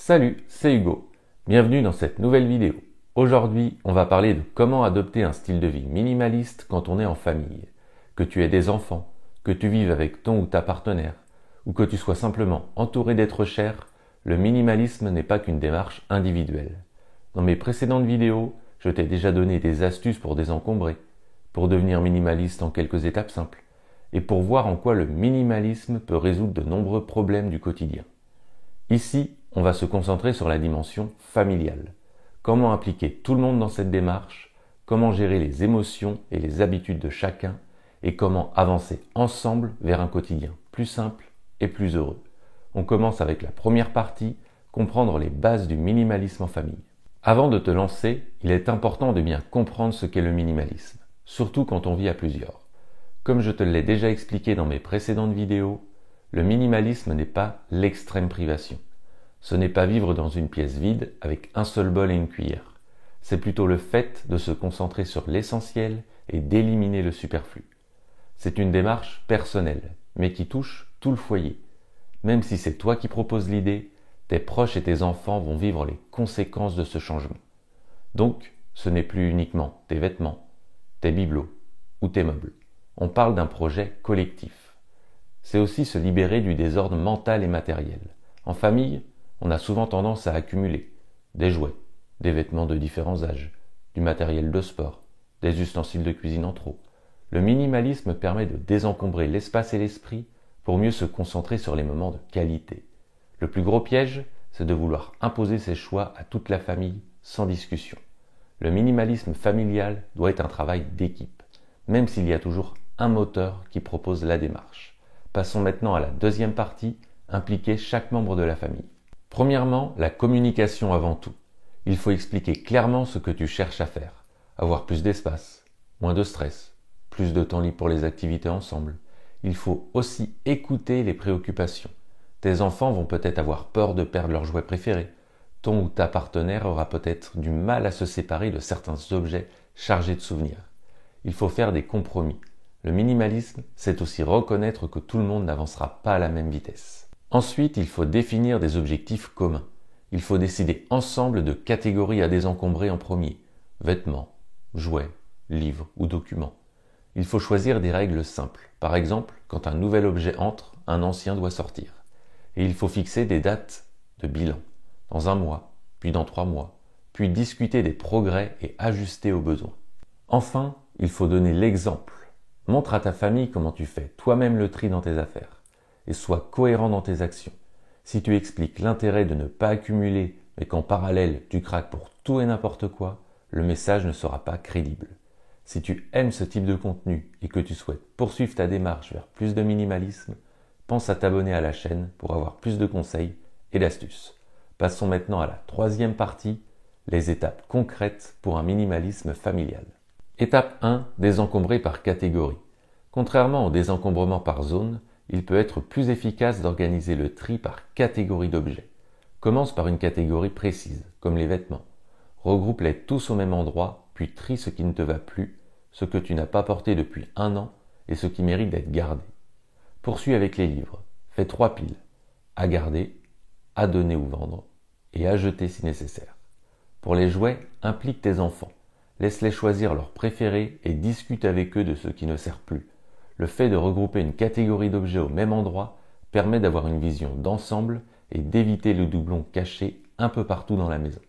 Salut, c'est Hugo. Bienvenue dans cette nouvelle vidéo. Aujourd'hui, on va parler de comment adopter un style de vie minimaliste quand on est en famille. Que tu aies des enfants, que tu vives avec ton ou ta partenaire, ou que tu sois simplement entouré d'êtres chers, le minimalisme n'est pas qu'une démarche individuelle. Dans mes précédentes vidéos, je t'ai déjà donné des astuces pour désencombrer, pour devenir minimaliste en quelques étapes simples, et pour voir en quoi le minimalisme peut résoudre de nombreux problèmes du quotidien. Ici, on va se concentrer sur la dimension familiale. Comment impliquer tout le monde dans cette démarche, comment gérer les émotions et les habitudes de chacun, et comment avancer ensemble vers un quotidien plus simple et plus heureux. On commence avec la première partie, comprendre les bases du minimalisme en famille. Avant de te lancer, il est important de bien comprendre ce qu'est le minimalisme, surtout quand on vit à plusieurs. Comme je te l'ai déjà expliqué dans mes précédentes vidéos, le minimalisme n'est pas l'extrême privation. Ce n'est pas vivre dans une pièce vide avec un seul bol et une cuillère. C'est plutôt le fait de se concentrer sur l'essentiel et d'éliminer le superflu. C'est une démarche personnelle, mais qui touche tout le foyer. Même si c'est toi qui proposes l'idée, tes proches et tes enfants vont vivre les conséquences de ce changement. Donc, ce n'est plus uniquement tes vêtements, tes bibelots ou tes meubles. On parle d'un projet collectif. C'est aussi se libérer du désordre mental et matériel. En famille, on a souvent tendance à accumuler des jouets, des vêtements de différents âges, du matériel de sport, des ustensiles de cuisine en trop. Le minimalisme permet de désencombrer l'espace et l'esprit pour mieux se concentrer sur les moments de qualité. Le plus gros piège, c'est de vouloir imposer ses choix à toute la famille sans discussion. Le minimalisme familial doit être un travail d'équipe, même s'il y a toujours un moteur qui propose la démarche. Passons maintenant à la deuxième partie, impliquer chaque membre de la famille. Premièrement, la communication avant tout. Il faut expliquer clairement ce que tu cherches à faire. Avoir plus d'espace, moins de stress, plus de temps libre pour les activités ensemble. Il faut aussi écouter les préoccupations. Tes enfants vont peut-être avoir peur de perdre leur jouet préféré. Ton ou ta partenaire aura peut-être du mal à se séparer de certains objets chargés de souvenirs. Il faut faire des compromis. Le minimalisme, c'est aussi reconnaître que tout le monde n'avancera pas à la même vitesse. Ensuite, il faut définir des objectifs communs. Il faut décider ensemble de catégories à désencombrer en premier. Vêtements, jouets, livres ou documents. Il faut choisir des règles simples. Par exemple, quand un nouvel objet entre, un ancien doit sortir. Et il faut fixer des dates de bilan. Dans 1 mois, puis dans 3 mois. Puis discuter des progrès et ajuster aux besoins. Enfin, il faut donner l'exemple. Montre à ta famille comment tu fais toi-même le tri dans tes affaires. Et sois cohérent dans tes actions. Si tu expliques l'intérêt de ne pas accumuler, mais qu'en parallèle tu craques pour tout et n'importe quoi, le message ne sera pas crédible. Si tu aimes ce type de contenu et que tu souhaites poursuivre ta démarche vers plus de minimalisme, pense à t'abonner à la chaîne pour avoir plus de conseils et d'astuces. Passons maintenant à la troisième partie, les étapes concrètes pour un minimalisme familial. Étape 1, désencombrer par catégorie. Contrairement au désencombrement par zone, il peut être plus efficace d'organiser le tri par catégorie d'objets. Commence par une catégorie précise, comme les vêtements. Regroupe-les tous au même endroit, puis trie ce qui ne te va plus, ce que tu n'as pas porté depuis 1 an et ce qui mérite d'être gardé. Poursuis avec les livres. Fais 3 piles. À garder, à donner ou vendre, et à jeter si nécessaire. Pour les jouets, implique tes enfants. Laisse-les choisir leurs préférés et discute avec eux de ce qui ne sert plus. Le fait de regrouper une catégorie d'objets au même endroit permet d'avoir une vision d'ensemble et d'éviter le doublon caché un peu partout dans la maison.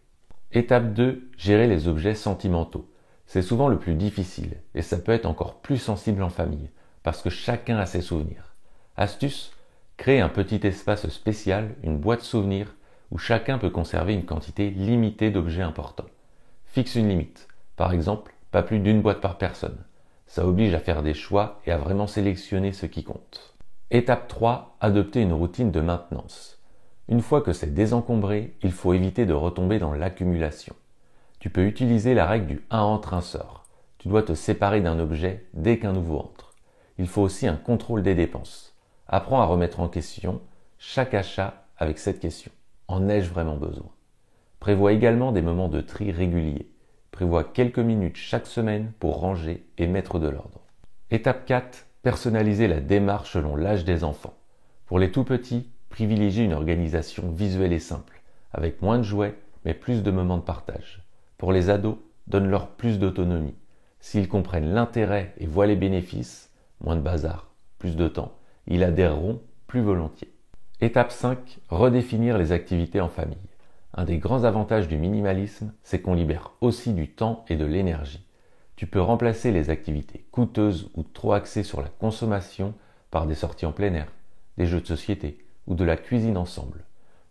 Étape 2, gérer les objets sentimentaux. C'est souvent le plus difficile et ça peut être encore plus sensible en famille parce que chacun a ses souvenirs. Astuce, crée un petit espace spécial, une boîte souvenirs où chacun peut conserver une quantité limitée d'objets importants. Fixe une limite, par exemple, pas plus d'1 boîte par personne. Ça oblige à faire des choix et à vraiment sélectionner ce qui compte. Étape 3, adopter une routine de maintenance. Une fois que c'est désencombré, il faut éviter de retomber dans l'accumulation. Tu peux utiliser la règle du 1 entre 1 sort. Tu dois te séparer d'un objet dès qu'un nouveau entre. Il faut aussi un contrôle des dépenses. Apprends à remettre en question chaque achat avec cette question. En ai-je vraiment besoin? Prévois également des moments de tri réguliers. Prévois quelques minutes chaque semaine pour ranger et mettre de l'ordre. Étape 4, personnaliser la démarche selon l'âge des enfants. Pour les tout petits, privilégie une organisation visuelle et simple, avec moins de jouets, mais plus de moments de partage. Pour les ados, donne-leur plus d'autonomie. S'ils comprennent l'intérêt et voient les bénéfices, moins de bazar, plus de temps, ils adhéreront plus volontiers. Étape 5, redéfinir les activités en famille. Un des grands avantages du minimalisme, c'est qu'on libère aussi du temps et de l'énergie. Tu peux remplacer les activités coûteuses ou trop axées sur la consommation par des sorties en plein air, des jeux de société ou de la cuisine ensemble.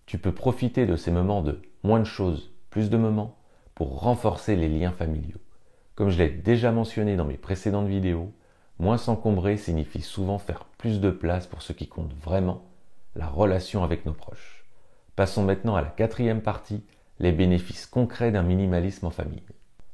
Tu peux profiter de ces moments de moins de choses, plus de moments pour renforcer les liens familiaux. Comme je l'ai déjà mentionné dans mes précédentes vidéos, moins s'encombrer signifie souvent faire plus de place pour ce qui compte vraiment, la relation avec nos proches. Passons maintenant à la 4e partie, les bénéfices concrets d'un minimalisme en famille.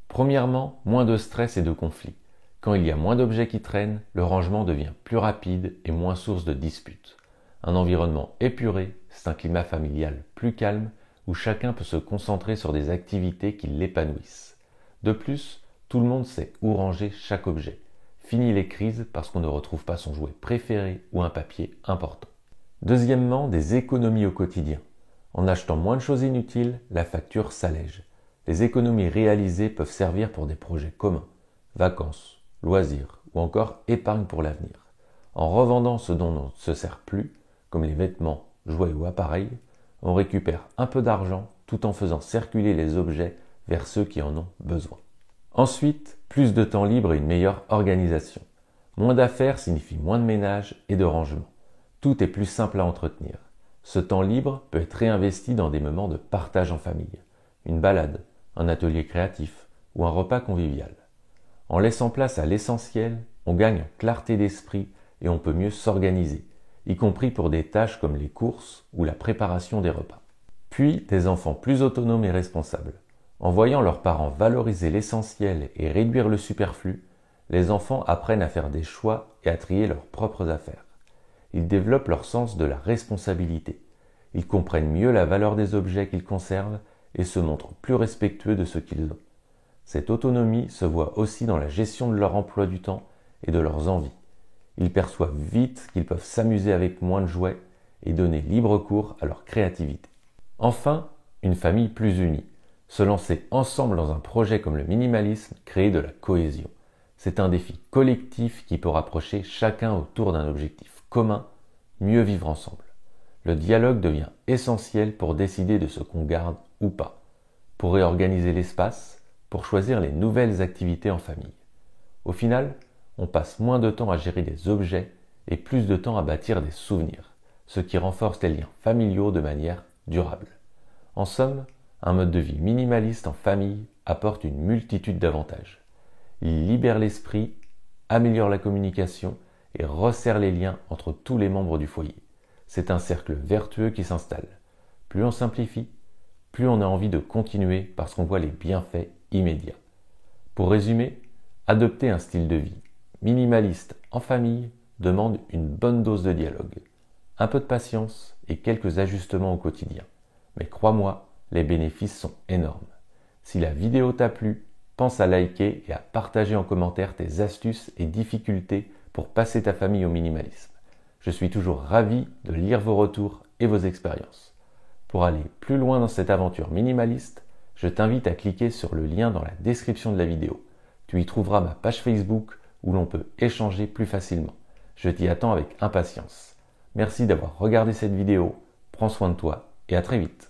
Premièrement, moins de stress et de conflits. Quand il y a moins d'objets qui traînent, le rangement devient plus rapide et moins source de disputes. Un environnement épuré, c'est un climat familial plus calme où chacun peut se concentrer sur des activités qui l'épanouissent. De plus, tout le monde sait où ranger chaque objet. Fini les crises parce qu'on ne retrouve pas son jouet préféré ou un papier important. Deuxièmement, des économies au quotidien. En achetant moins de choses inutiles, la facture s'allège. Les économies réalisées peuvent servir pour des projets communs, vacances, loisirs ou encore épargne pour l'avenir. En revendant ce dont on ne se sert plus, comme les vêtements, jouets ou appareils, on récupère un peu d'argent tout en faisant circuler les objets vers ceux qui en ont besoin. Ensuite, plus de temps libre et une meilleure organisation. Moins d'affaires signifie moins de ménage et de rangement. Tout est plus simple à entretenir. Ce temps libre peut être réinvesti dans des moments de partage en famille, une balade, un atelier créatif ou un repas convivial. En laissant place à l'essentiel, on gagne en clarté d'esprit et on peut mieux s'organiser, y compris pour des tâches comme les courses ou la préparation des repas. Puis, des enfants plus autonomes et responsables. En voyant leurs parents valoriser l'essentiel et réduire le superflu, les enfants apprennent à faire des choix et à trier leurs propres affaires. Ils développent leur sens de la responsabilité. Ils comprennent mieux la valeur des objets qu'ils conservent et se montrent plus respectueux de ce qu'ils ont. Cette autonomie se voit aussi dans la gestion de leur emploi du temps et de leurs envies. Ils perçoivent vite qu'ils peuvent s'amuser avec moins de jouets et donner libre cours à leur créativité. Enfin, une famille plus unie. Se lancer ensemble dans un projet comme le minimalisme crée de la cohésion. C'est un défi collectif qui peut rapprocher chacun autour d'un objectif commun, mieux vivre ensemble. Le dialogue devient essentiel pour décider de ce qu'on garde ou pas, pour réorganiser l'espace, pour choisir les nouvelles activités en famille. Au final, on passe moins de temps à gérer des objets et plus de temps à bâtir des souvenirs, ce qui renforce les liens familiaux de manière durable. En somme, un mode de vie minimaliste en famille apporte une multitude d'avantages. Il libère l'esprit, améliore la communication et resserre les liens entre tous les membres du foyer. C'est un cercle vertueux qui s'installe. Plus on simplifie, plus on a envie de continuer parce qu'on voit les bienfaits immédiats. Pour résumer, adopter un style de vie minimaliste en famille demande une bonne dose de dialogue, un peu de patience et quelques ajustements au quotidien. Mais crois-moi, les bénéfices sont énormes. Si la vidéo t'a plu, pense à liker et à partager en commentaire tes astuces et difficultés pour passer ta famille au minimalisme. Je suis toujours ravi de lire vos retours et vos expériences. Pour aller plus loin dans cette aventure minimaliste, je t'invite à cliquer sur le lien dans la description de la vidéo. Tu y trouveras ma page Facebook où l'on peut échanger plus facilement. Je t'y attends avec impatience. Merci d'avoir regardé cette vidéo, prends soin de toi et à très vite.